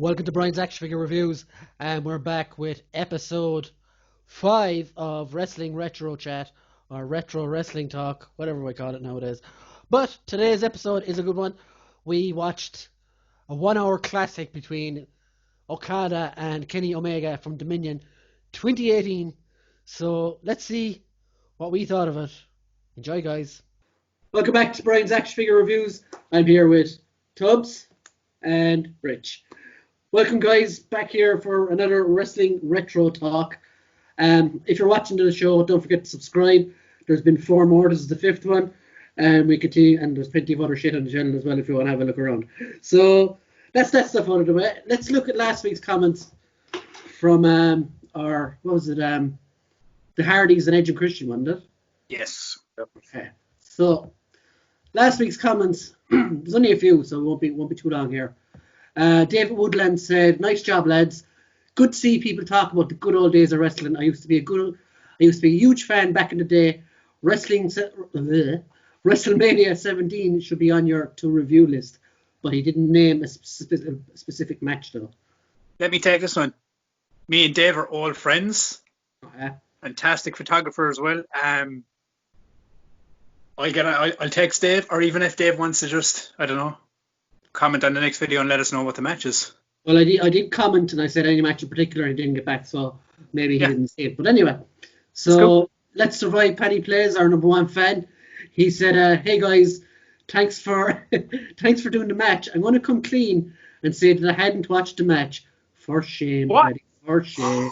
Welcome to Brian's Action Figure Reviews, and we're back with episode 5 of Wrestling Retro Chat, or Retro Wrestling Talk, whatever we call it nowadays. But today's episode is a good one. We watched a 1-hour classic between Okada and Kenny Omega from Dominion 2018. So let's see what we thought of it. Enjoy, guys. Welcome back to Brian's Action Figure Reviews. I'm here with Tubbs and Rich. Welcome, guys, back here for another Wrestling Retro Talk. If you're watching the show, don't forget to subscribe. There's been 4 more. This is the 5th one. And we continue, and there's plenty of other shit on the channel as well if you want to have a look around. So that's that stuff out of the way. Let's look at last week's comments from the Hardys and Edge and Christian, wasn't it? Yes. Okay. So last week's comments, there's only a few, so it won't be too long here. David Woodland said, "Nice job, lads. Good to see people talk about the good old days of wrestling. I used to be a huge fan back in the day. WrestleMania 17 should be on your to-review list." But he didn't name a specific match, though. Let me take this one. Me and Dave are old friends. Okay. Fantastic photographer as well. I'll text Dave, or even if Dave wants to just, I don't know, comment on the next video and let us know what the match is. Well, I did comment, and I said any match in particular, and he didn't get back, so maybe he didn't see it. But anyway, so Let's Survive Paddy Plays, our number 1 fan. He said, "Hey guys, thanks for doing the match. I'm going to come clean and say that I hadn't watched the match. For shame, what? Paddy, for shame."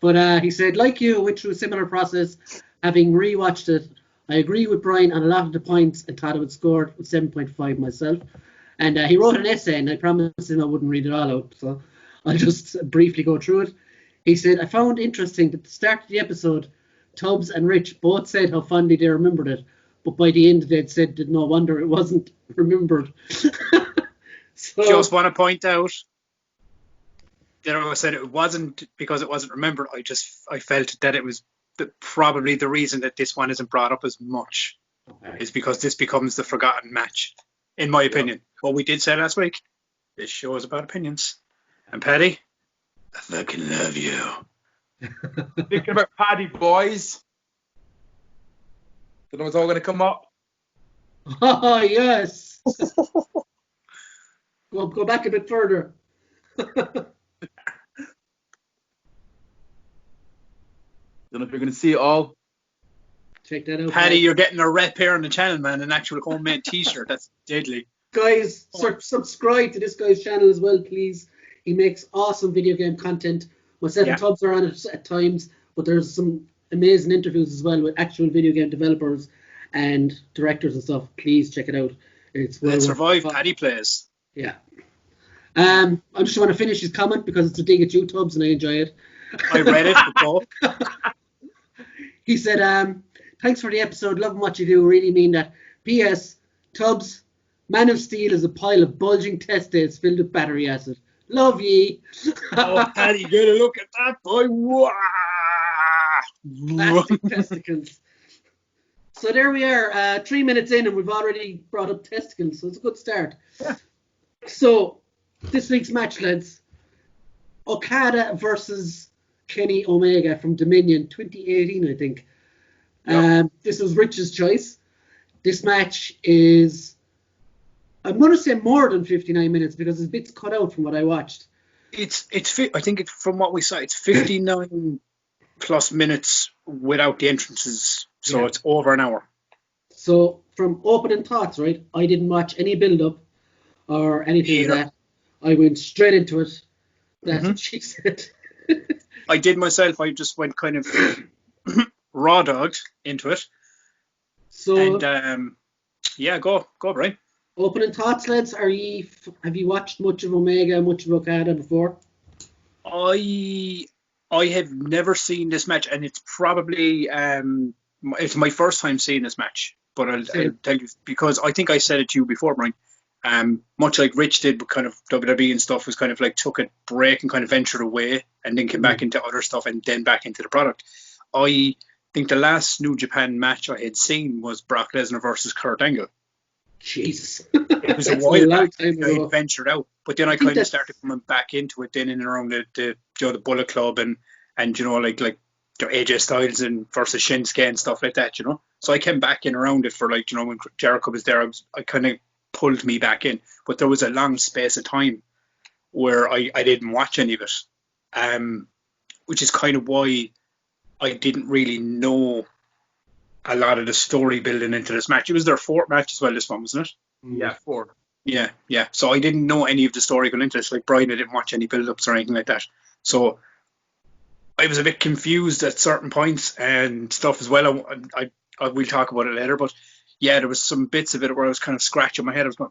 But he said, "Like you, went through a similar process, having rewatched it. I agree with Brian on a lot of the points and thought I would score with 7.5 myself." And he wrote an essay, and I promised him I wouldn't read it all out, so I'll just briefly go through it. He said, "I found interesting that at the start of the episode, Tubbs and Rich both said how fondly they remembered it, but by the end they'd said that no wonder it wasn't remembered." So, just want to point out that I said it wasn't because it wasn't remembered. I felt that it was probably the reason that this one isn't brought up as much is because this becomes the forgotten match, in my opinion. What we did say last week, this show is about opinions. And Paddy, I fucking love you. Thinking about Paddy, boys. Don't know what's all going to come up. Oh, yes. Go back a bit further. Don't know if you're going to see it all. Check that out. Paddy, you're getting a rep here on the channel, man. An actual homemade t-shirt. That's deadly. Guys, subscribe to this guy's channel as well, please. He makes awesome video game content. Myself and Tubbs are on it at times, but there's some amazing interviews as well with actual video game developers and directors and stuff. Please check it out. It's well Let's Survive Paddy Plays. Yeah. I just want to finish his comment because it's a dig at you, Tubbs, and I enjoy it. I read it. He said, "Thanks for the episode. Love what you do. Really mean that. P.S. Tubbs, Man of Steel is a pile of bulging testes filled with battery acid. Love ye." Oh, Paddy, get a look at that, boy. Plastic testicles. So there we are, 3 minutes in, and we've already brought up testicles, so it's a good start. Yeah. So, this week's match, lads. Okada versus Kenny Omega from Dominion 2018, I think. Yep. This was Rich's choice. This match is, I'm going to say more than 59 minutes because there's bits cut out from what I watched. I think from what we saw, it's 59 plus minutes without the entrances, so it's over an hour. So from opening thoughts, right, I didn't watch any build-up or anything like that. I went straight into it. That's what she said. I did myself. I just went kind of raw dogged into it. So and go Brian. Opening thoughts, lads. Have you watched much of Omega, much of Okada before? I have never seen this match, and it's probably it's my first time seeing this match. But I'll tell you, because I think I said it to you before, Brian. Much like Rich did with kind of WWE and stuff, was kind of like took a break and kind of ventured away and then came back into other stuff and then back into the product. I think the last New Japan match I had seen was Brock Lesnar versus Kurt Angle. Jesus. It was a while back I ventured out. But then I think kind of started coming back into it then in and around the Bullet Club and like AJ Styles and versus Shinsuke and stuff like that, So I came back in around it for when Jericho was there, I kind of pulled me back in. But there was a long space of time where I didn't watch any of it, which is kind of why I didn't really know a lot of the story building into this match. It was their fourth match as well, this one, wasn't it? Yeah, 4. Yeah. So I didn't know any of the story going into this. Like Brian, I didn't watch any build-ups or anything like that. So I was a bit confused at certain points and stuff as well. I will talk about it later, but yeah, there was some bits of it where I was kind of scratching my head. I was going,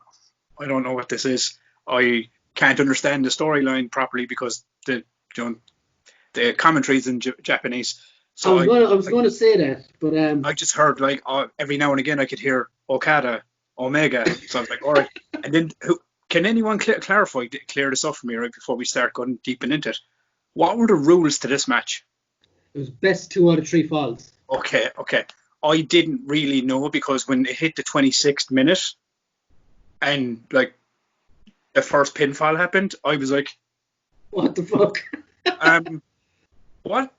I don't know what this is. I can't understand the storyline properly because the commentary's in Japanese. So I was going to say that, but I just heard every now and again I could hear Okada, Omega. So I was like, all right. And then can anyone clear this up for me right before we start going deep into it? What were the rules to this match? It was best 2 out of 3 falls. Okay. I didn't really know because when it hit the 26th minute and the first pinfall happened, I was like, what the fuck? What?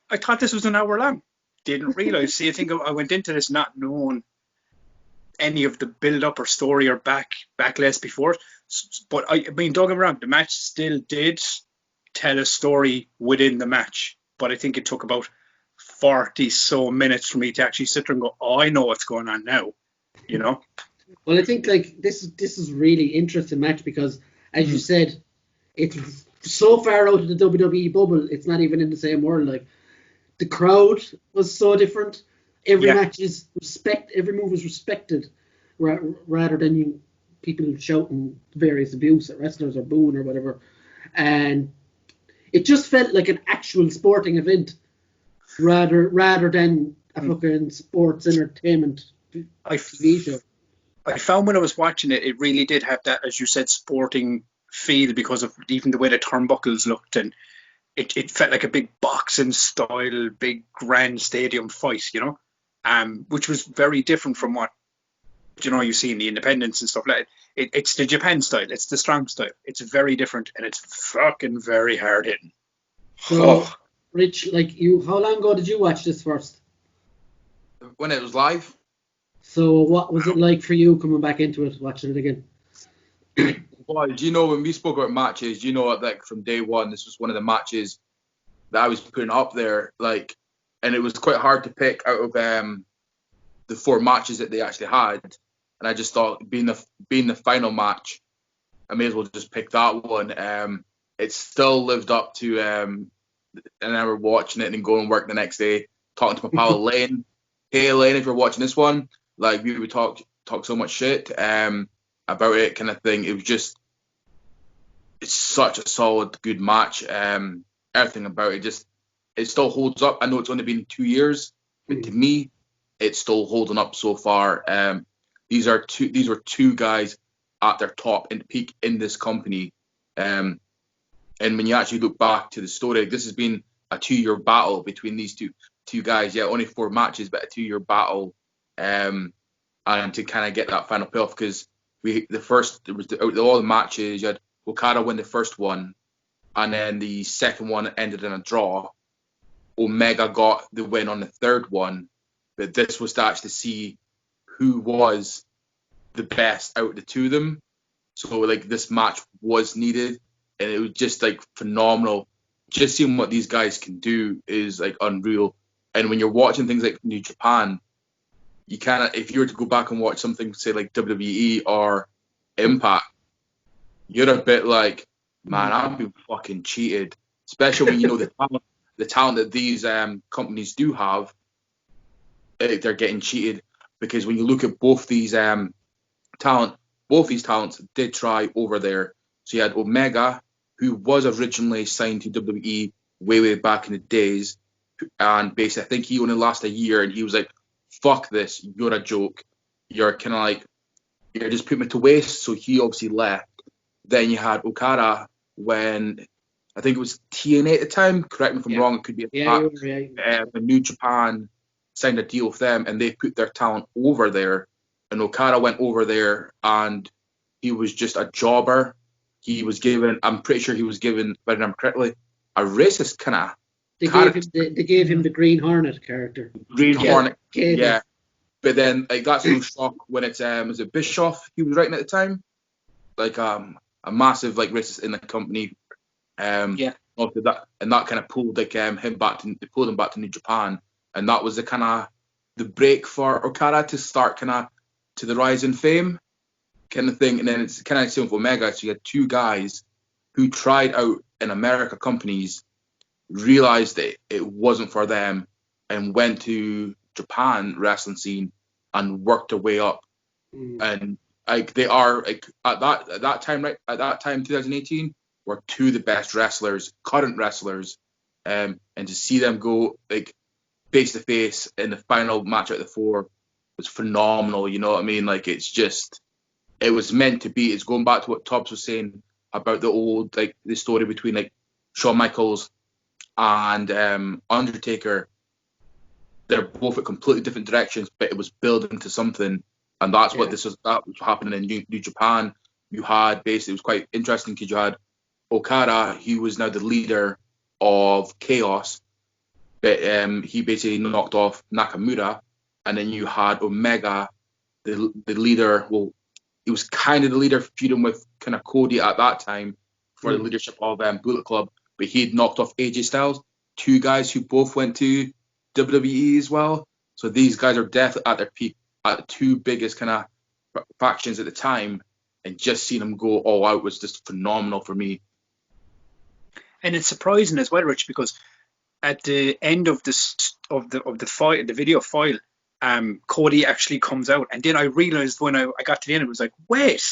I thought this was an hour long. Didn't realize. See, I think I went into this not knowing any of the build-up or story or backlash before it. But I mean, don't get me wrong, the match still did tell a story within the match. But I think it took about 40 so minutes for me to actually sit there and go, oh, I know what's going on now. Well, I think this is really interesting match because, as you said, it's so far out of the WWE bubble, it's not even in the same world. The crowd was so different. Every match is every move is respected, rather than people shouting various abuse at wrestlers or booing or whatever. And it just felt like an actual sporting event, rather than a fucking sports entertainment TV show. I found when I was watching it, it really did have that, as you said, sporting feel because of even the way the turnbuckles looked, and it felt like a big boxing style, big grand stadium fight, which was very different from what you see in the independents and stuff like that. It's the Japan style, it's the strong style. It's very different and it's fucking very hard hitting. So, Rich, how long ago did you watch this first? When it was live. So what was it like for you coming back into it, watching it again? Well, when we spoke about matches, from day one, this was one of the matches that I was putting up there, and it was quite hard to pick out of the 4 matches that they actually had, and I just thought, being the final match, I may as well just pick that one. It still lived up to, and I remember watching it and going to work the next day, talking to my pal Lane. Hey Lane, if you're watching this one, we would talk so much shit about it, kind of thing. It was just, it's such a solid, good match. Everything about it it still holds up. I know it's only been 2 years, but to me, it's still holding up so far. These are two guys at their top and peak in this company. And when you actually look back to the story, this has been a 2-year battle between these two guys. Yeah, only 4 matches, but a 2-year battle. And to kind of get that final payoff, because all the matches, you had Okada win the first one, and then the second one ended in a draw. Omega got the win on the third one, but this was to actually see who was the best out of the two of them. So this match was needed, and it was just phenomenal. Just seeing what these guys can do is unreal. And when you're watching things like New Japan, you if you were to go back and watch something, say WWE or Impact, you're a bit man, I've been fucking cheated. Especially when you know the talent that these companies do have, they're getting cheated. Because when you look at both these talents did try over there. So you had Omega, who was originally signed to WWE way back in the days, and basically I think he only lasted a year, and he was like, fuck this, you're a joke, you're kind of you're just putting me to waste. So he obviously left. Then you had Okada, when I think it was TNA at the time, correct me if I'm wrong, it could be when New Japan signed a deal with them and they put their talent over there, and Okada went over there and he was just a jobber. he was given, I'm pretty sure he was given, if I remember correctly, a racist kind of They gave him the Green Hornet character. Green Hornet. Gave Yeah. him. But then, like, that's no shock when it's, was it Bischoff he was writing at the time? Like, a massive, like, racist in the company. Also that kind of pulled, like, him back to, they pulled him back to New Japan. And that was the kind of, the break for Okada to start kind of to the rise in fame kind of thing. And then it's kind of same with Omega. So you had two guys who tried out in America companies, realized that it wasn't for them, and went to Japan wrestling scene and worked their way up. And like they are like at that time 2018 were two of the best wrestlers, current wrestlers, and to see them go like face to face in the final match out of the four was phenomenal. You know what I mean? Like it's just, it was meant to be. It's going back to what Tobbs was saying about the old, like the story between like Shawn Michaels and Undertaker. They're both at completely different directions, but it was building to something, and that's what that was happening in New Japan. You had basically, it was quite interesting because you had Okada, he was now the leader of Chaos, but he basically knocked off Nakamura, and then you had Omega, the leader. Well, he was kind of the leader feuding with kind of Cody at that time for the leadership of Bullet Club, but he had knocked off AJ Styles, two guys who both went to WWE as well. So these guys are definitely at their peak, at the two biggest kind of factions at the time, and just seeing them go all out was just phenomenal for me. And it's surprising as well, Rich, because at the end of the video file, Cody actually comes out, and then I realized when I got to the end, it was like, wait,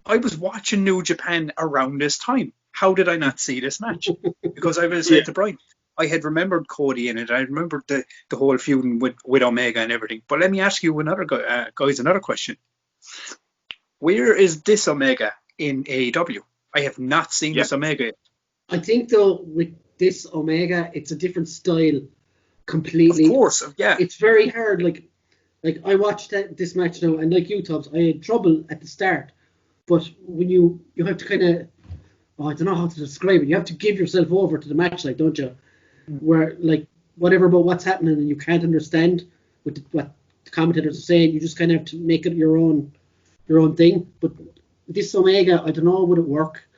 I was watching New Japan around this time. How did I not see this match? Because I was saying to Brian, I had remembered Cody in it. I remembered the whole feuding with Omega and everything. But let me ask you another question. Where is this Omega in AEW? I have not seen this Omega yet. I think though with this Omega, it's a different style completely. Of course, yeah. It's very hard. Like I watched this match now, and like you, Tubbs, I had trouble at the start. But when you have to kind of, I don't know how to describe it. You have to give yourself over to the match, like, don't you? Where like whatever about what's happening and you can't understand what the commentators are saying, you just kind of have to make it your own thing. But this Omega, I don't know, would it work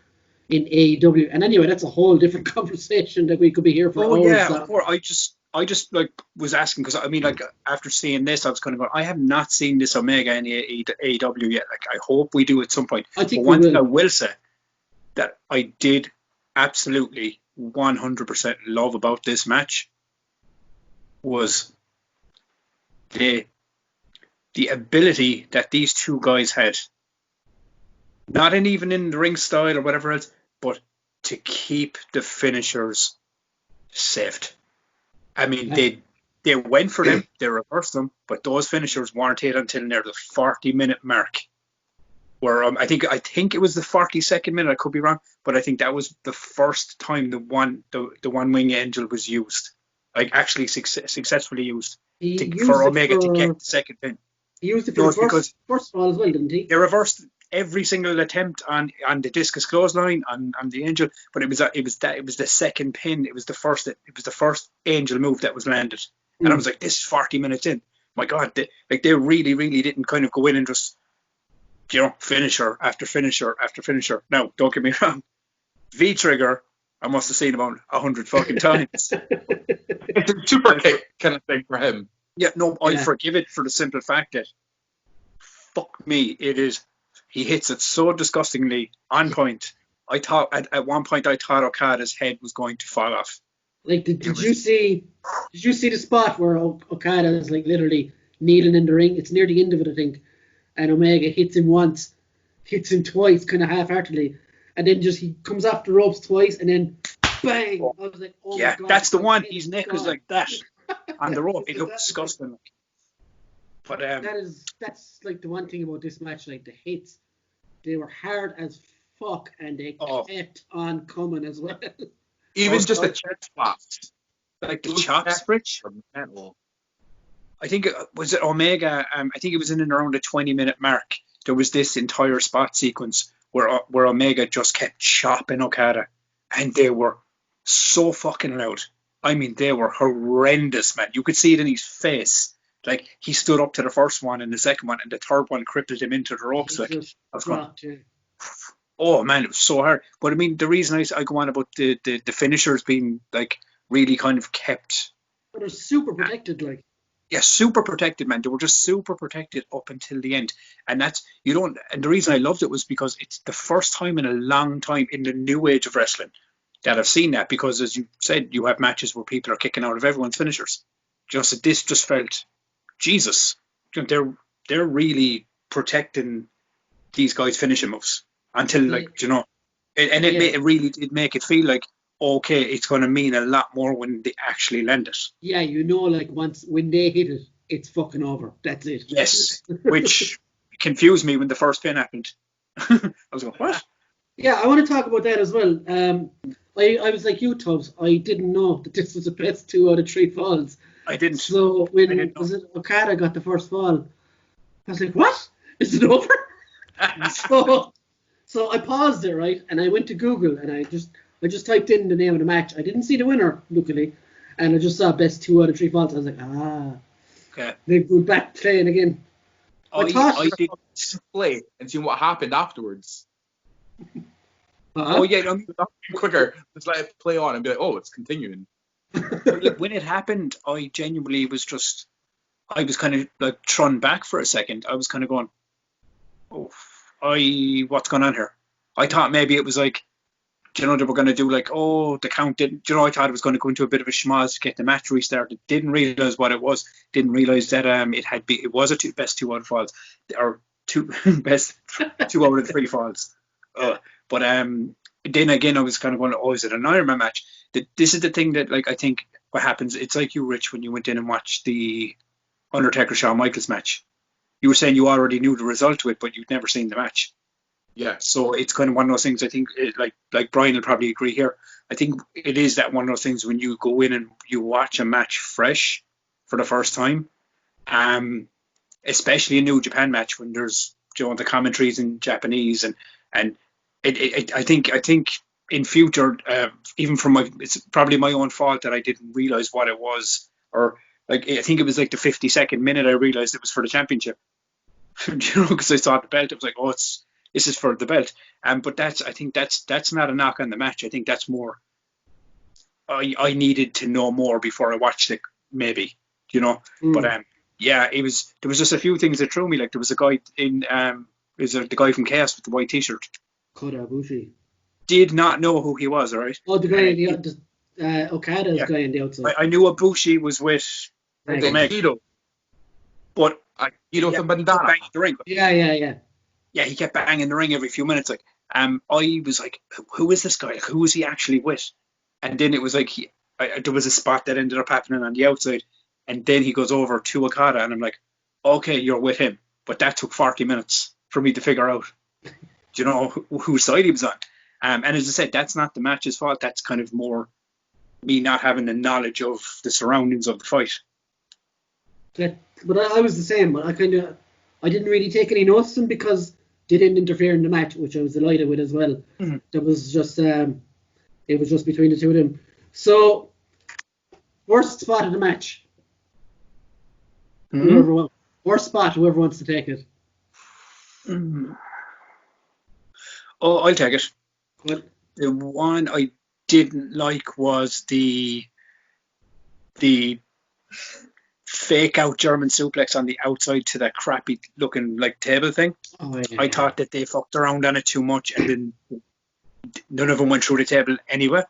in AEW? And anyway, that's a whole different conversation that we could be here for hours. Yeah, of course. I just like was asking because I mean, like after seeing this, I was kind of going, I have not seen this Omega in AEW yet. Like I hope we do at some point. I think one thing I will say that I did absolutely 100% love about this match was the ability that these two guys had, not even in the ring style or whatever else, but to keep the finishers saved. I mean, they went for them, they reversed them, but those finishers weren't hit until near the 40-minute mark. Where I think it was the 42nd minute. I could be wrong, but I think that was the first time the one wing angel was used, like actually successfully used for Omega to get the second pin. He used it for the first fall as well, didn't he? They reversed every single attempt on the discus clothesline on the angel, but it was the second pin. It was the first angel move that was landed, and I was like, this is 40 minutes in. My God, they really, really didn't kind of go in and just, you know, finisher after finisher after finisher. Now, don't get me wrong, V-trigger, I must have seen about 100 fucking times. It's a super kick kind of thing for him. Yeah, no, I forgive it for the simple fact that, fuck me, it is. He hits it so disgustingly on point. I thought at one point Okada's head was going to fall off. Like, did you see the spot where Okada is like literally kneeling in the ring? It's near the end of it, I think. And Omega hits him once, hits him twice, kind of half-heartedly, and then just he comes off the ropes twice, and then bang! I was like, oh my God, that's the one. His neck was like that on the rope. It looked disgusting. But that's like the one thing about this match. Like the hits, they were hard as fuck, and they kept on coming as well. Even just the chest spots, like the chops, Rich. I think was it Omega. I think it was in and around the 20-minute mark. There was this entire spot sequence where Omega just kept chopping Okada, and they were so fucking loud. I mean, they were horrendous, man. You could see it in his face. Like, he stood up to the first one and the second one, and the third one crippled him into the ropes. Like, I was going, oh man, it was so hard. But I mean, the reason I go on about the finishers being like really kind of kept. But they're super protected, like. Yeah, super protected, man. They were just super protected up until the end, and and the reason I loved it was because it's the first time in a long time in the new age of wrestling that I've seen that. Because as you said, you have matches where people are kicking out of everyone's finishers. This just felt, Jesus, they're really protecting these guys' finishing moves until it really did make it feel like, okay, it's going to mean a lot more when they actually land it. Yeah, like when they hit it, it's fucking over. That's it. Yes, which confused me when the first pin happened. I was going, what? Yeah, I want to talk about that as well. I was like you, Tubbs. I didn't know that this was the best 2 out of 3 falls. I didn't. So when Okada got the first fall, I was like, what? Is it over? So I paused it, right? And I went to Google and I just typed in the name of the match. I didn't see the winner, luckily. And I just saw best 2 out of 3 falls. I was like, okay. They go back playing again. I did play and see what happened afterwards. Oh yeah, quicker. Just let it play on and be like, oh, it's continuing. Like, when it happened, I genuinely was kind of like thrown back for a second. I was kind of going, what's going on here? I thought maybe it was like, they were going to do like, the count didn't, I thought it was going to go into a bit of a schmoz to get the match restarted. Didn't realize what it was. Didn't realize that it was a best 2 out of falls, or best 2 out of 3 falls. But then again, I was kind of going, is it an Iron Man match? This is the thing that, like, I think what happens, it's like you, Rich, when you went in and watched the Undertaker Shawn Michaels match. You were saying you already knew the result to it, but you'd never seen the match. Yeah, so it's kind of one of those things. I think, like Brian will probably agree here. I think it is that one of those things when you go in and you watch a match fresh for the first time, especially a New Japan match when there's the commentaries in Japanese and I think in future, even from it's probably my own fault that I didn't realize what it was, or like I think it was like the 52nd minute I realized it was for the championship. Because I saw the belt, it was like, this is for the belt. But I think that's not a knock on the match. I think that's more. I needed to know more before I watched it, maybe, But there was just a few things that threw me. Like there was a guy in the guy from Chaos with the white T-shirt. Kota Ibushi. Did not know who he was, all right? Oh, the guy in the Okada's guy on the outside. I knew Ibushi was with Hito. But Hito with the bandana. The ring. Yeah. Yeah, he kept banging the ring every few minutes. Like, I was like, who is this guy? Like, who is he actually with? And then it was like there was a spot that ended up happening on the outside, and then he goes over to Okada, and I'm like, okay, you're with him. But that took 40 minutes for me to figure out, whose side he was on. And as I said, that's not the match's fault. That's kind of more me not having the knowledge of the surroundings of the fight. Yeah, but I was the same. But I didn't really take any notice of him because they didn't interfere in the match, which I was delighted with as well. Mm-hmm. That was just it was just between the two of them. So, worst spot of the match. Mm-hmm. Worst spot, whoever wants to take it. Mm-hmm. Oh, I'll take it. What? The one I didn't like was the fake out German suplex on the outside to that crappy looking like table thing. Oh, yeah. I thought that they fucked around on it too much, and then none of them went through the table anyway.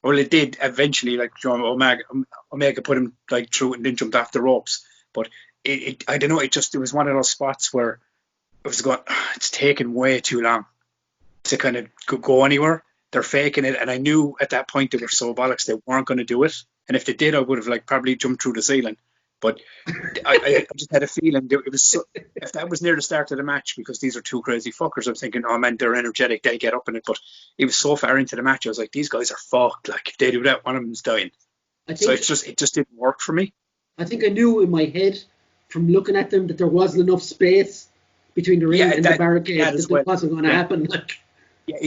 Well, it did eventually. Like Omega put him like through and then jumped off the ropes. But it I don't know. It was one of those spots where it was going. It's taken way too long to kind of go anywhere. They're faking it, and I knew at that point they were so bollocks they weren't going to do it. And if they did, I would have like probably jumped through the ceiling. But I just had a feeling it was if that was near the start of the match, because these are two crazy fuckers, I'm thinking, oh man, they're energetic, they get up in it. But it was so far into the match, I was like, these guys are fucked. Like if they do that, one of them's dying. So it just didn't work for me. I think I knew in my head from looking at them that there wasn't enough space between the ring and the barricade that it wasn't going to happen. Like. Yeah,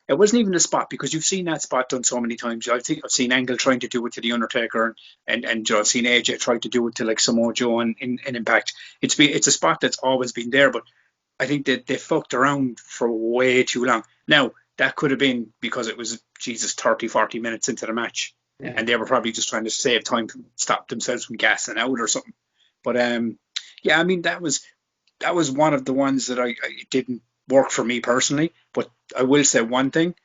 it wasn't even a spot, because you've seen that spot done so many times. I think I've seen Angle trying to do it to the Undertaker, and I've seen AJ try to do it to like Samoa Joe in Impact. It's a spot that's always been there, but I think that they fucked around for way too long. Now, that could have been because it was 30, 40 minutes into the match, and they were probably just trying to save time, stop themselves from gassing out or something. But yeah, I mean, that was one of the ones that I didn't work for me personally. But I will say one thing: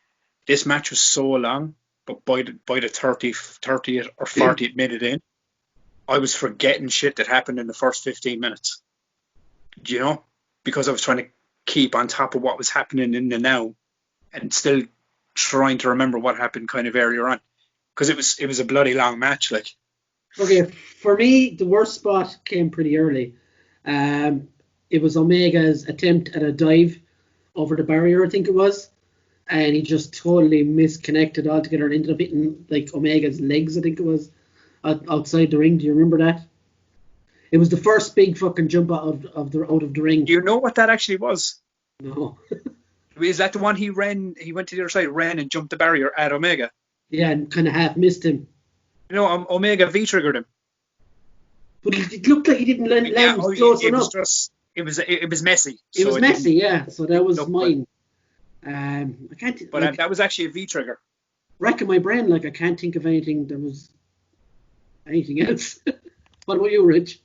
this match was so long, but by the 30th or 40th minute in, I was forgetting shit that happened in the first 15 minutes. You know, because I was trying to keep on top of what was happening in the now, and still trying to remember what happened kind of earlier on, because it was a bloody long match. Like, okay, for me, the worst spot came pretty early. It was Omega's attempt at a dive over the barrier, I think it was, and he just totally misconnected altogether and ended up hitting like Omega's legs, I think it was, outside the ring. Do you remember that? It was the first big fucking jump out of the ring. Do you know what that actually was? No. Is that the one he went to the other side, ran and jumped the barrier at Omega? Yeah, and kind of half missed him. You know, Omega V-triggered him. But it looked like he didn't land close enough. It was messy. It was messy, yeah. So that was mine. I can't. But that was actually a V-trigger. Racking my brain, like I can't think of anything else. What about you, Rich?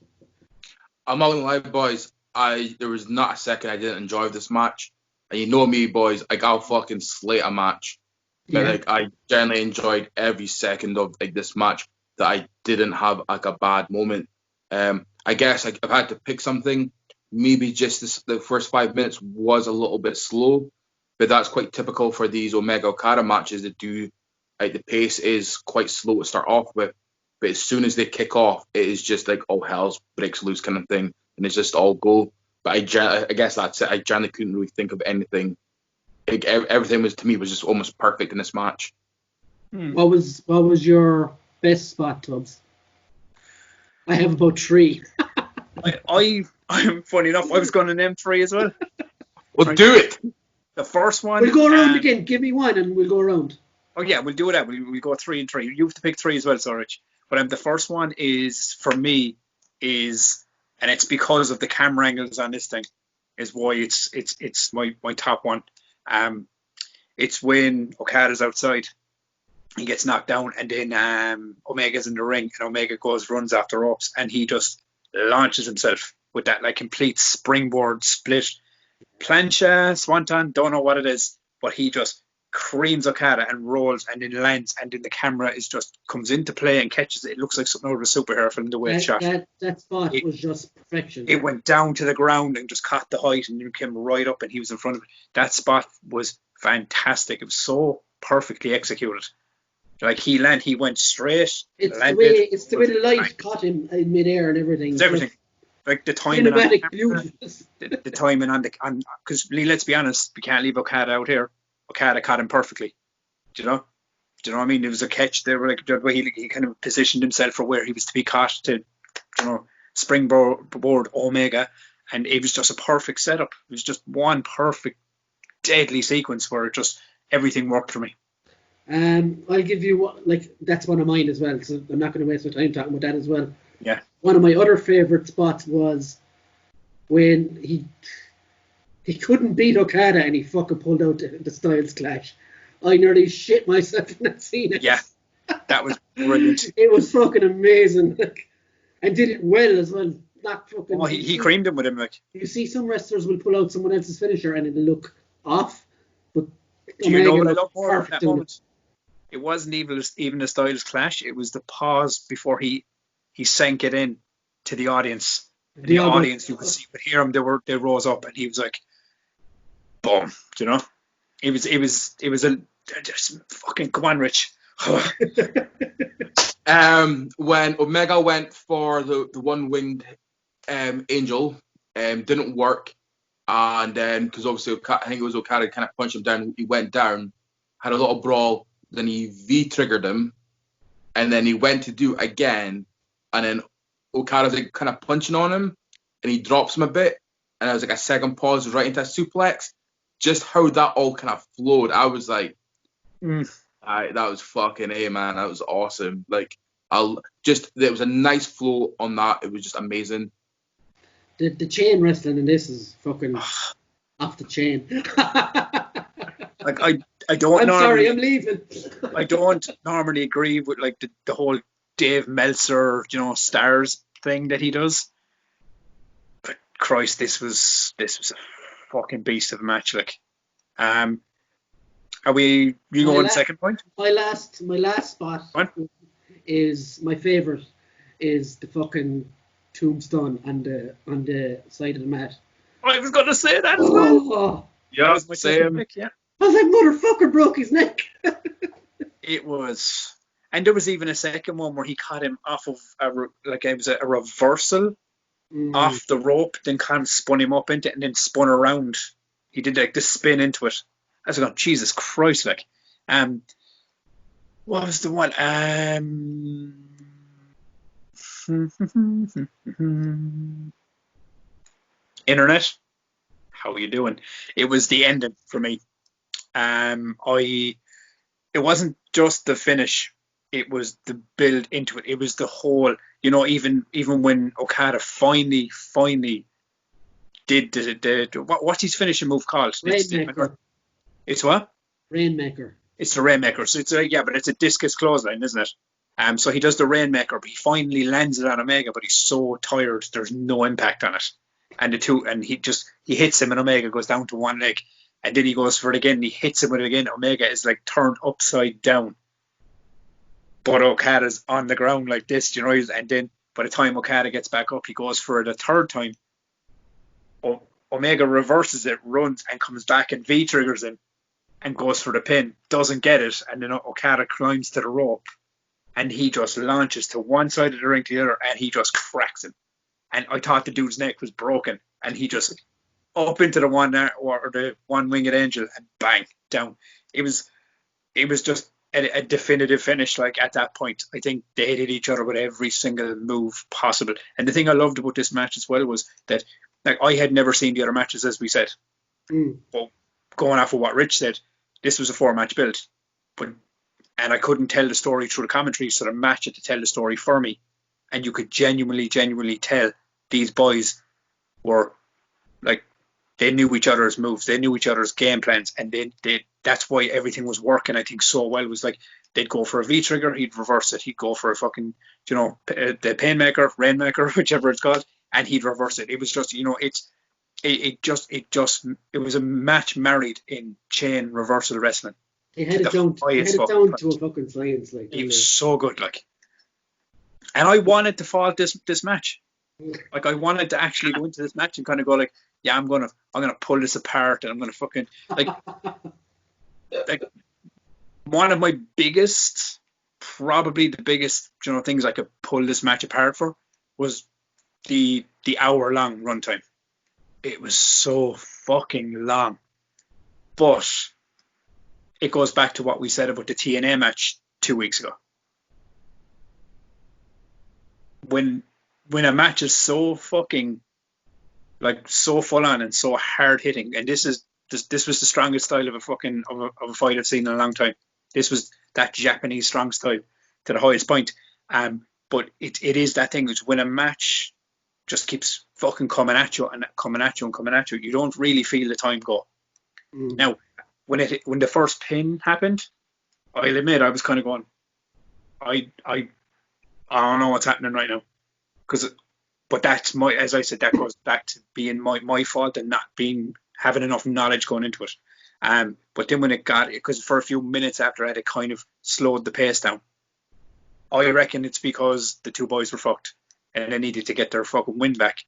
I'm not gonna lie, boys. There was not a second I didn't enjoy this match. And you know me, boys. Like, I'll fucking slate a match. But like, I generally enjoyed every second of like this match. That I didn't have like a bad moment. I guess like, I've had to pick something. Maybe just the first 5 minutes was a little bit slow, but that's quite typical for these Omega Okada matches that do. Like, the pace is quite slow to start off with, but as soon as they kick off, it is just like all hell's breaks loose kind of thing, and it's just all go. But I guess that's it. I generally couldn't really think of anything. Like, everything was just almost perfect in this match. What was your best spot, Tubbs? I have about 3. I'm funny enough. I was going to name 3 as well. Well, do it. The first one. We'll go around again. Give me one, and we'll go around. Oh yeah, we'll do that. We'll go 3 and 3. You have to pick 3 as well, so Rich. But the first one is, for me, and it's because of the camera angles on this thing, is why it's my top one. It's when Okada's outside, he gets knocked down, and then Omega's in the ring, and Omega runs after ropes, and he just launches himself with that like complete springboard split plancha swanton. Don't know what it is, but he just creams Okada and rolls and then lands, and then the camera comes into play and catches it. It looks like something out of a superhero film, the way it's shot. That spot was just perfection. It went down to the ground and just caught the height, and then came right up, and he was in front of it. That spot was fantastic. It was so perfectly executed. Like, he went straight. It's the way the light caught him in midair and everything. It's everything. Like the timing on the camera, the timing on because let's be honest, we can't leave Okada out here. Okada caught him perfectly. Do you know what I mean? It was a catch there, like the way he kind of positioned himself for where he was to be caught to, springboard Omega, and it was just a perfect setup. It was just one perfect, deadly sequence where everything worked for me. I'll give you that's one of mine as well, so I'm not going to waste my time talking about that as well. Yeah. One of my other favourite spots was when he couldn't beat Okada and he fucking pulled out the Styles Clash. I nearly shit myself in that scene. Yeah, that was brilliant. It was fucking amazing, and did it well as well. Not fucking. Oh, he creamed him with him, like. You see, some wrestlers will pull out someone else's finisher and it'll look off, but do you know what I love more of that moment? It wasn't even a Styles Clash. It was the pause before he sank it in to the audience. The audience, you could hear them. They rose up, and he was like, "Boom!" You know, it was a just fucking come on, Rich. When Omega went for the one-winged angel, didn't work, and then because obviously I think it was Okada kind of punched him down. He went down, had a little brawl. Then he V-triggered him, and then he went to do it again, and then Okada's like kind of punching on him, and he drops him a bit, and there was like a second pause right into a suplex. just how that all kind of flowed, I was like, Mm. that was fucking A, man. That was awesome. Like, there was a nice flow on that. It was just amazing. The chain wrestling in this is fucking off the chain. Like I don't. I'm normally, sorry, I'm leaving. I don't normally agree with like the whole Dave Meltzer, stars thing that he does. But Christ, this was a fucking beast of a match. Like, are you going second point? My last spot is my favorite. Is the fucking tombstone on the side of the mat. I was gonna say that as well. Oh, Yeah, that was my second pick, yeah. I was like, motherfucker broke his neck. It was, and there was even a second one where he caught him off of it was a reversal off the rope, then kind of spun him up into it, and then spun around. He did like this spin into it. I was going, Jesus Christ, like, what was the one? Internet, how are you doing? It was the ending for me. It wasn't just the finish, it was the build into it. It was the whole, even when Okada finally did what's his finishing move called? Rainmaker. It's what? Rainmaker. It's the Rainmaker. So but it's a discus clothesline, isn't it? So he does the Rainmaker, but he finally lands it on Omega, but he's so tired, there's no impact on it. And he hits him, and Omega goes down to one leg. And then he goes for it again, and he hits him with it again. Omega is like turned upside down. But Okada's on the ground like this, and then by the time Okada gets back up, he goes for it a third time. Omega reverses it, runs, and comes back and V-triggers him and goes for the pin. Doesn't get it, and then Okada climbs to the rope, and he just launches to one side of the ring to the other, and he just cracks him. And I thought the dude's neck was broken, and he just up into the one-winged angel and bang down. It was just a definitive finish. Like at that point, I think they hit each other with every single move possible. And the thing I loved about this match as well was that, like, I had never seen the other matches, as we said. But going off of what Rich said, this was a 4-match build, and I couldn't tell the story through the commentary, so the match had to tell the story for me. And you could genuinely tell these boys were like, they knew each other's moves, they knew each other's game plans, and that's why everything was working, I think, so well. It was like they'd go for a V-trigger, he'd reverse it, he'd go for a fucking, the Painmaker, Rainmaker, whichever it's called, and he'd reverse it. It was just, it was a match married in chain reversal wrestling. They had it down to a fucking science. Like, it was so good, like. And I wanted to fall this match. Like, I wanted to actually go into this match and kind of go like, yeah, I'm gonna pull this apart, and I'm gonna fucking like one of my biggest, probably the biggest, things I could pull this match apart for was the hour-long runtime. It was so fucking long, but it goes back to what we said about the TNA match 2 weeks ago. When a match is so fucking, like, so full on and so hard hitting, and this was the strongest style of a fight I've seen in a long time. This was that Japanese strong style to the highest point. But it is that thing, which when a match just keeps fucking coming at you and coming at you and coming at you, you don't really feel the time go. Now, when the first pin happened, I'll admit I was kind of going, I don't know what's happening right now, but that's as I said, that goes back to being my fault and not having enough knowledge going into it. But then when because for a few minutes after that, it kind of slowed the pace down. I reckon it's because the two boys were fucked and they needed to get their fucking win back.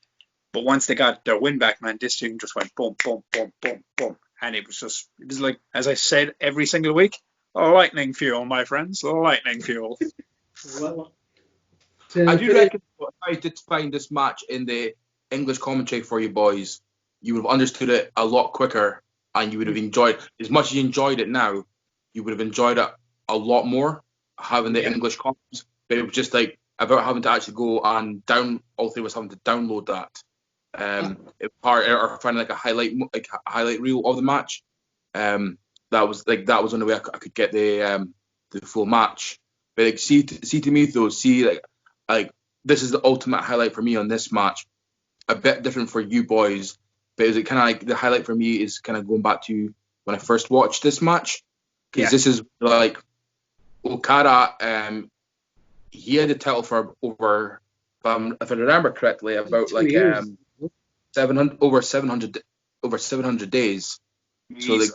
But once they got their win back, man, this thing just went boom, boom, boom, boom, boom. And it was like, as I said every single week, lightning fuel, my friends, lightning fuel. I do reckon if I did find this match in the English commentary for you boys, you would have understood it a lot quicker, and you would have enjoyed, as much as you enjoyed it now, you would have enjoyed it a lot more having the English comments. But it was just like about having to actually go and all three of us having to download that. part or finding like a highlight reel of the match. That was the only way I could get the full match. But like, see to me though, like this is the ultimate highlight for me on this match. A bit different for you boys, but is it kind of like the highlight for me is kind of going back to when I first watched this match, because this is like Okada. He had the title for over, if I remember correctly, about like 700 days. So like,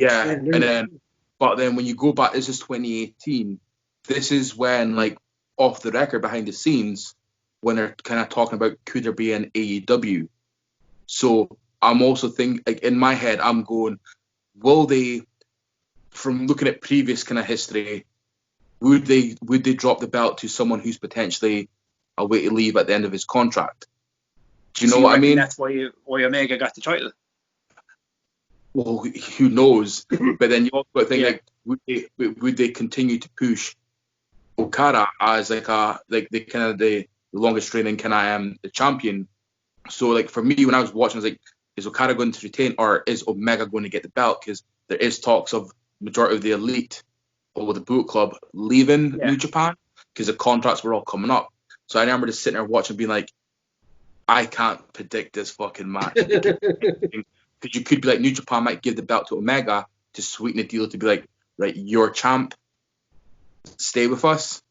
and then, but then when you go back, this is 2018. This is when, like, off the record, behind the scenes, when they're kind of talking about could there be an AEW. So I'm also thinking, like, in my head, I'm going, will they, from looking at previous kind of history, would they drop the belt to someone who's potentially away to leave at the end of his contract? Do you know what I mean? That's why Omega got the title. Well, who knows? But then you also got to think, like, would they continue to push Okada as the longest reigning the champion? So like for me, when I was watching, I was like, is Okada going to retain, or is Omega going to get the belt? Because there is talks of majority of the elite or the Bullet Club leaving New Japan because the contracts were all coming up. So I remember just sitting there watching, being like, I can't predict this fucking match. Because you could be like, New Japan might give the belt to Omega to sweeten the deal, to be like, right, you're champ, stay with us.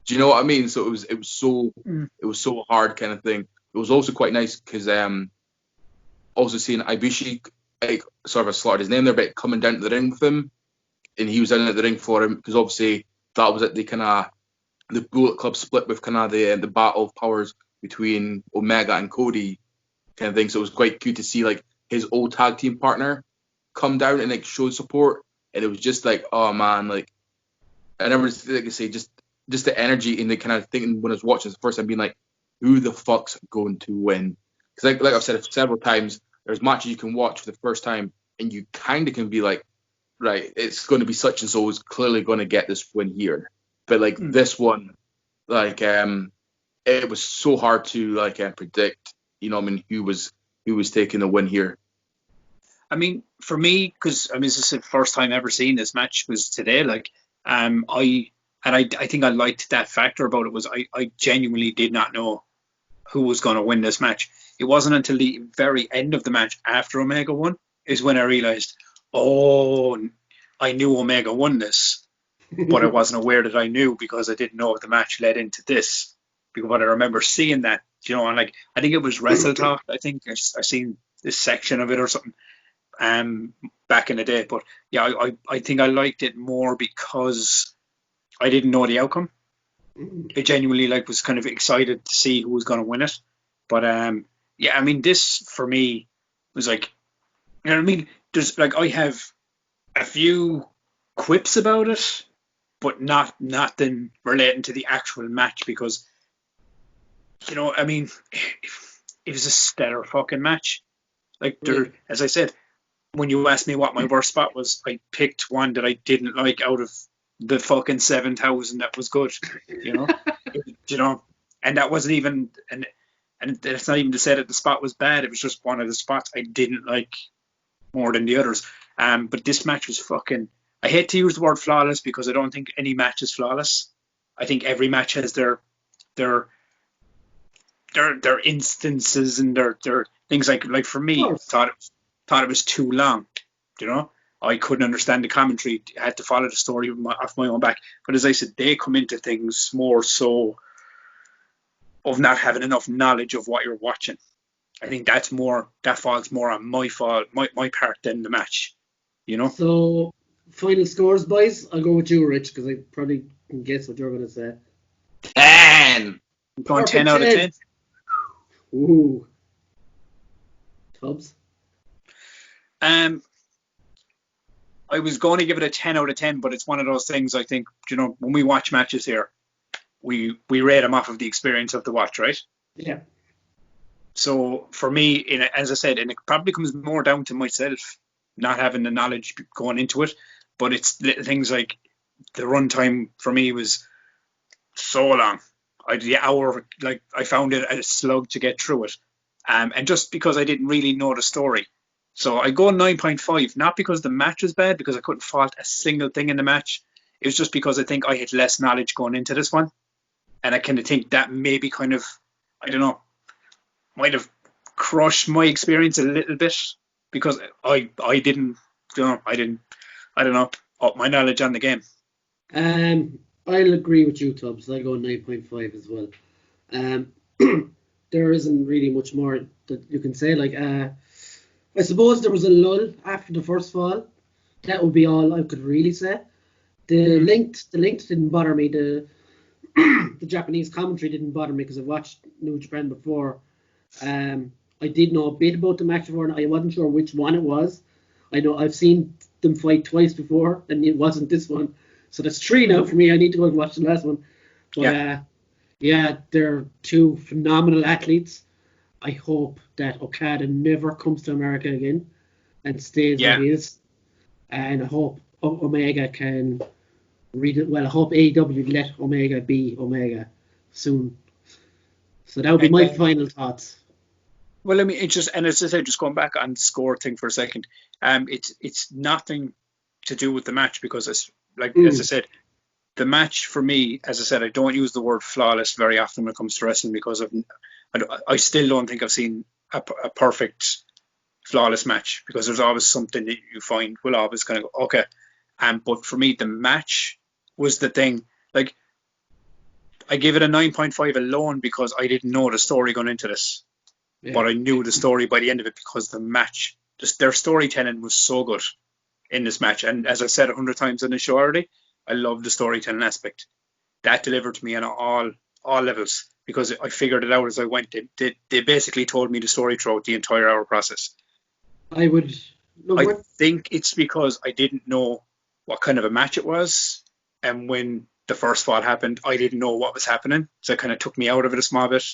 Do you know what I mean? So it was so hard kind of thing. It was also quite nice because also seeing Ibushi, like, sort of slaughtered his name there, but coming down to the ring with him, and he was down at the ring for him, because obviously that was at the kind of the Bullet Club split with kind of the battle of powers between Omega and Cody kind of thing. So it was quite cute to see like his old tag team partner come down and like show support, and it was just like, oh man, like I never, like I say, just the energy, and the kind of thinking when I was watching the first time, being like, who the fuck's going to win? Because like I've said several times, there's matches you can watch for the first time and you kind of can be like, right, it's going to be such and so is clearly going to get this win here. But like this one, like it was so hard to like predict, you know, I mean, who was taking the win here. I mean, for me, because I mean, this is the first time ever seeing this match was today. Like, I think I liked that factor about it was I genuinely did not know who was going to win this match. It wasn't until the very end of the match, after Omega won, is when I realized, oh, I knew Omega won this, but I wasn't aware that I knew, because I didn't know if the match led into this. Because I remember seeing that, you know, and like I think it was Wrestle Talk. I think I seen this section of it or something back in the day. But yeah, I think I liked it more because I didn't know the outcome. I genuinely was kind of excited to see who was going to win it. But yeah, I mean, this for me was like, you know what I mean? There's like, I have a few quips about it, but nothing relating to the actual match, because, you know, I mean, it was a stellar fucking match. Like, there, as I said, when you asked me what my worst spot was, I picked one that I didn't like out of the fucking 7,000 that was good, you know. You know, and that wasn't even, and that's not even to say that the spot was bad. It was just one of the spots I didn't like more than the others. But this match was fucking, I hate to use the word flawless, because I don't think any match is flawless. I think every match has their instances and their things. Like for me, thought it was too long, you know. I couldn't understand the commentary. I had to follow the story off my own back. But as I said, they come into things more so of not having enough knowledge of what you're watching. I think that falls more on my part than the match, you know. So, final scores, boys. I'll go with you, Rich, because I probably can guess what you're going to say. 10. I'm going 10 out of 10. Ooh. Tubbs? I was going to give it a 10 out of 10, but it's one of those things, I think, you know, when we watch matches here, we rate them off of the experience of the watch, right? Yeah. So for me, as I said, and it probably comes more down to myself not having the knowledge going into it, but it's little things like the runtime for me was so long. The hour, like, I found it a slug to get through it. and just because I didn't really know the story. So I go 9.5, not because the match was bad, because I couldn't fault a single thing in the match. It was just because I think I had less knowledge going into this one. And I kind of think that maybe kind of, I don't know, might have crushed my experience a little bit, because I didn't, I don't know, up my knowledge on the game. I'll agree with you, Tubbs. I'll go 9.5 as well. There isn't really much more that you can say. Like, I suppose there was a lull after the first fall. That would be all I could really say. The linked didn't bother me. The Japanese commentary didn't bother me because I've watched New Japan before. I did know a bit about the match before, and I wasn't sure which one it was. I know I've seen them fight twice before, and it wasn't this one. So that's 3 now for me. I need to go and watch the last one. But yeah, they're 2 phenomenal athletes. I hope that Okada never comes to America again and stays where he is. And I hope Omega can read it well. I hope AEW let Omega be Omega soon. So that would be my final thoughts. Well, I mean, it's just, and as I said, just going back on the score thing for a second, it's nothing to do with the match, because it's like, as I said, the match for me, as I said, I don't use the word flawless very often when it comes to wrestling, because I still don't think I've seen a perfect flawless match, because there's always something that you find will always kind of go, okay. But for me, the match was the thing. Like, I give it a 9.5 alone because I didn't know the story going into this. Yeah. But I knew the story by the end of it, because the match, just their storytelling was so good in this match. And as I said 100 times on the show already, I love the storytelling aspect. That delivered to me on all levels, because I figured it out as I went. They basically told me the story throughout the entire hour process. I think it's because I didn't know what kind of a match it was, and when the first fall happened, I didn't know what was happening, so it kind of took me out of it a small bit.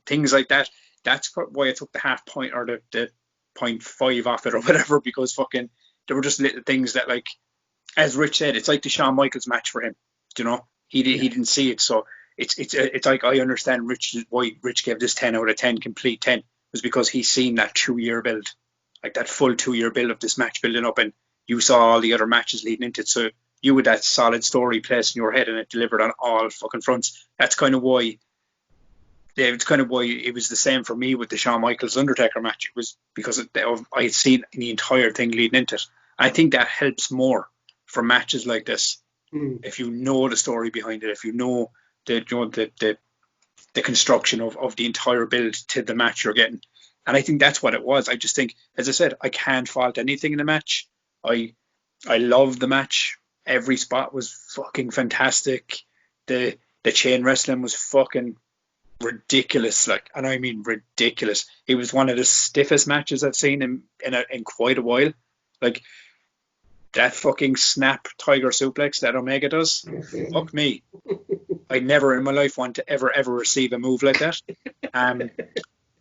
Things like that. That's why I took the half point or the 0.5 off it or whatever, because fucking there were just little things that, like, as Rich said, it's like the Shawn Michaels match for him. He didn't see it, so it's like, I understand why Rich gave this 10 out of 10, complete 10, was because he's seen that 2-year build, like that full 2-year build of this match building up, and you saw all the other matches leading into it, so you had that solid story placed in your head, and it delivered on all fucking fronts. That's kind of why. Yeah, it's kind of why it was the same for me with the Shawn Michaels Undertaker match. It was because I had seen the entire thing leading into it. I think that helps more for matches like this, if you know the story behind it, if you know the construction of the entire build to the match you're getting. And I think that's what it was. I just think, as I said, I can't fault anything in the match. I loved the match. Every spot was fucking fantastic. The chain wrestling was fucking ridiculous, like, and I mean ridiculous. It was one of the stiffest matches I've seen in quite a while. Like, that fucking snap tiger suplex that Omega does, fuck me. I never in my life want to ever receive a move like that.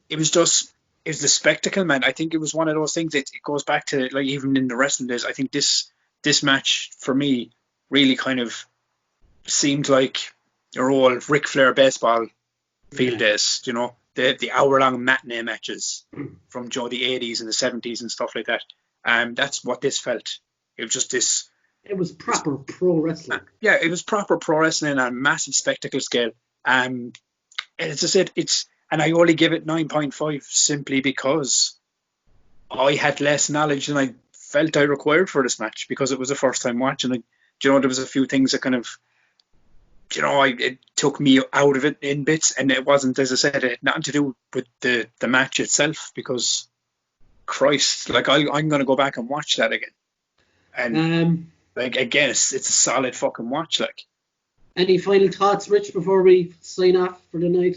It was the spectacle, man. I think it was one of those things. It goes back to, like, even in the wrestling days. I think this match for me really kind of seemed like your old Ric Flair baseball field days, the hour-long matinee matches from the 80s and the 70s and stuff like that. That's what this felt. It was just this. It was proper pro wrestling. Yeah, it was proper pro wrestling on a massive spectacle scale. And as I said, and I only give it 9.5 simply because I had less knowledge than I felt I required for this match, because it was a first-time watch, and there was a few things that kind of, it took me out of it in bits, and it wasn't, as I said, it had nothing to do with the match itself, because Christ, like, I'm going to go back and watch that again. And like, again, it's a solid fucking watch. Like, any final thoughts, Rich, before we sign off for the night?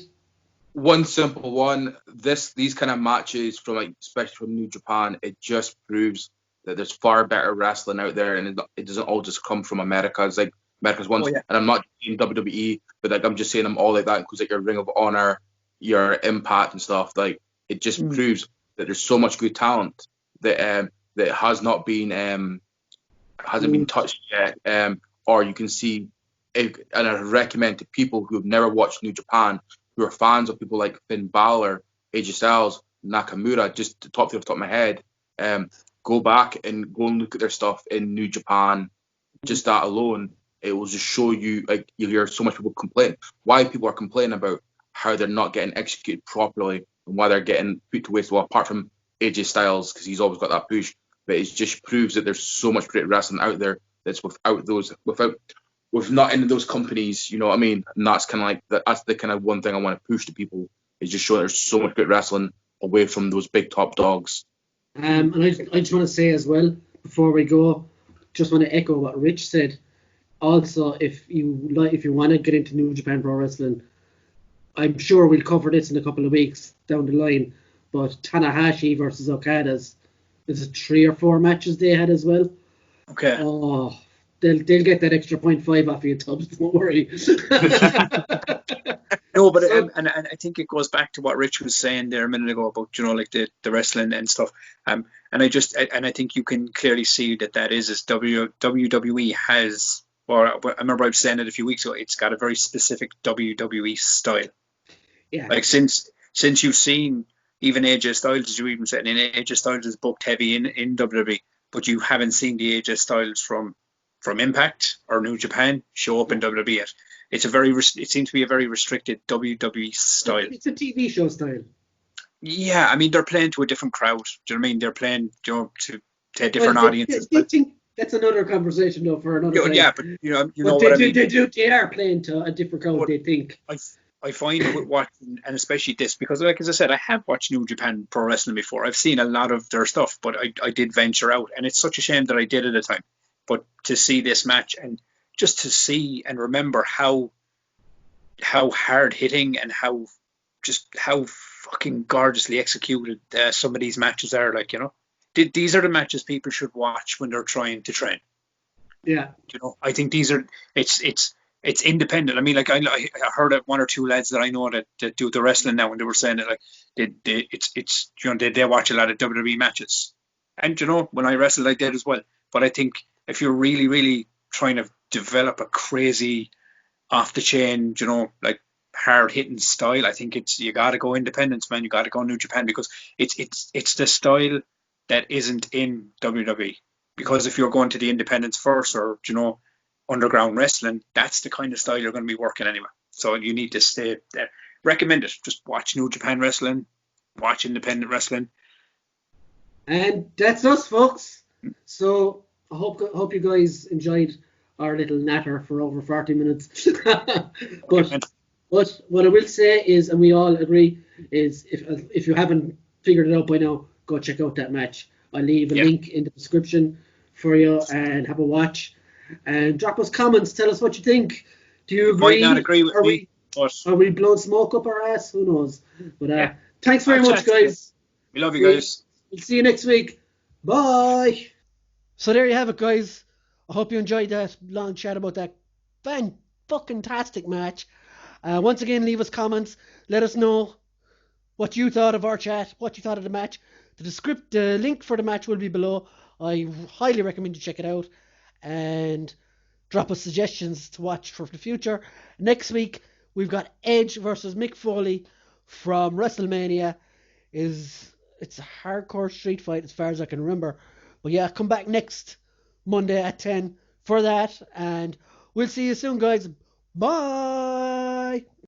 One simple one. These kind of matches from, like, especially from New Japan, it just proves that there's far better wrestling out there, and it doesn't all just come from America. It's like America's one, and I'm not saying WWE, but, like, I'm just saying them all like that, because, like, your Ring of Honor, your Impact and stuff, like, it just proves that there's so much good talent that that has not been hasn't been touched yet, or you can see, and I recommend to people who have never watched New Japan, who are fans of people like Finn Balor, AJ Styles, Nakamura, just the top three off the top of my head. Go back and go and look at their stuff in New Japan. Just that alone, it will just show you, like, you hear so much people complain. Why people are complaining about how they're not getting executed properly and why they're getting put to waste. Well, apart from AJ Styles, because he's always got that push, but it just proves that there's so much great wrestling out there that's with not any of those companies, you know what I mean? And that's kind of like that's the kind of one thing I want to push to people, is just show there's so much great wrestling away from those big top dogs. And I just want to say as well, before we go, just want to echo what Rich said. Also, if you want to get into New Japan Pro Wrestling, I'm sure we'll cover this in a couple of weeks down the line, but Tanahashi versus Okada's, there's 3 or 4 matches they had as well. Okay. Oh, they'll get that extra 0.5 off you, Tubbs. Don't worry. No, but and I think it goes back to what Rich was saying there a minute ago about, you know, like the wrestling and stuff. And I think you can clearly see that is as WWE has, or I remember I was saying it a few weeks ago, it's got a very specific WWE style. Yeah. Like since you've seen even AJ Styles, as you even said, AJ Styles is booked heavy in WWE, but you haven't seen the AJ Styles from Impact or New Japan show up in WWE yet. It seems to be a very restricted WWE style. It's a TV show style. Yeah, I mean, they're playing to a different crowd. Do you know what I mean? They're playing, you know, to a different audience. I think that's another conversation though for another time. Yeah, but you know what I mean. They are playing to a different crowd. But they think. I find with watching, and especially this, because like as I said, I have watched New Japan Pro Wrestling before. I've seen a lot of their stuff, but I did venture out, and it's such a shame that I did at the time. But to see this match and just to see and remember how hard hitting and how fucking gorgeously executed some of these matches are, like, you know, these are the matches people should watch when they're trying to train. Yeah, you know, I think these are it's independent. I mean, like I heard of 1 or 2 lads that I know that do the wrestling now, and they were saying that like it's you know, they watch a lot of WWE matches, and you know, when I wrestled I did as well. But I think if you're really, really trying to develop a crazy off the chain, you know, like hard hitting style, I think you got to go independence, man. You got to go New Japan, because it's the style that isn't in WWE. Because if you're going to the independents first, or, you know, underground wrestling, that's the kind of style you're going to be working anyway. So you need to stay there. Recommend it. Just watch New Japan wrestling, watch independent wrestling. And that's us, folks. So I hope you guys enjoyed our little natter for over 40 minutes. But what I will say is, and we all agree, is if you haven't figured it out by now, go check out that match. I'll leave a link in the description for you, and have a watch. And drop us comments. Tell us what you think. Do you agree? Might not agree with me. Are we blowing smoke up our ass? Who knows? But thanks very much, guys. We love you guys. We'll see you next week. Bye. So there you have it, guys. I hope you enjoyed that long chat about that fan-fucking-tastic match. Once again, leave us comments. Let us know what you thought of our chat, what you thought of the match. The link for the match will be below. I highly recommend you check it out. And drop us suggestions to watch for the future. Next week, we've got Edge versus Mick Foley from WrestleMania. It's a hardcore street fight as far as I can remember. But yeah, come back next Monday at 10 for that. And we'll see you soon, guys. Bye!